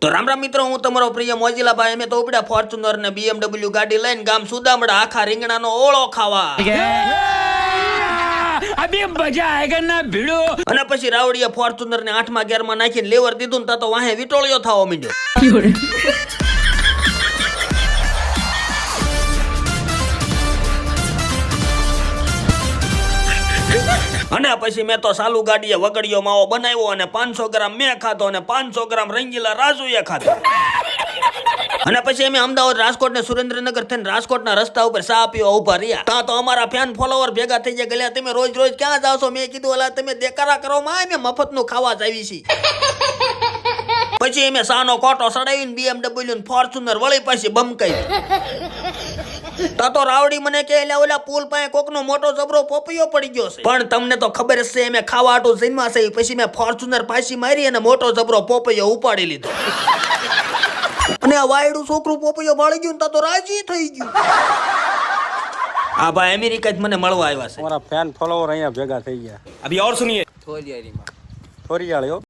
તો રામ રામ મિત્રો, હું તમારો પ્રિય મોજીલા ભાઈ. અમે તો ઉપડ્યા ફોર્ચ્યુનર ને BMW ગાડી લઈને ગામ સુદામડા આખા રીંગણાનો ઓળો ખાવા. અભી મજા આયેગા ના ભીડો. અને પછી રાવડીએ ફોર્ચ્યુનર ને 8મા ગિયરમાં નાખીને લેવર દીધું ને તો વાહે વિટોળિયો થવા માંડ્યો. અને પછી મેં તો સાલુ ગાડીએ વગડિયો માવો બનાવ્યો અને 500 ગ્રામ મેં ખાધો અને 500 ગ્રામ રંગીલા રાજુએ ખાધો. અને પછી અમે અમદાવાદ, રાજકોટ ને સુરેન્દ્રનગર થઈને રાજકોટના રસ્તા ઉપર ચા પીવા ઉભા રહ્યા. ત્યાં તો અમારા ફેન ફોલોવર ભેગા થઈ ગયા. ગલ્યા તમે રોજ રોજ ક્યાં જાવ છો? મેં કીધું અલા તમે દેકારા કરો માં, અમે મફતનું ખાવા જ આવી છીએ. પછી અમે સાનો કોટો સડાવીને BMW ને ફોર્ચ્યુનર વળી પાછી બમકાઈ. તો રાવડી મને કે ઓલા પુલ પાસે કોકનો મોટો જબરો પોપૈયો પડી ગયો છે. પણ તમને તો ખબર જ છે અમે ખાવા આટું જઈમાં છે. પછી મેં ફોર્ચ્યુનર પાછી મારી અને મોટો જબરો પોપૈયો ઉપાડી લીધો. અને આ વાયડું છોકરું પોપૈયો ભાળી ગયું તો રાજી થઈ ગયું. આ ભાઈ અમેરિકા જ મને મળવા આવ્યા છે. અમારા ફેન ફોલોવર અહીંયા ભેગા થઈ ગયા. અભી ઓર સુનિए. થોરી આળ્યો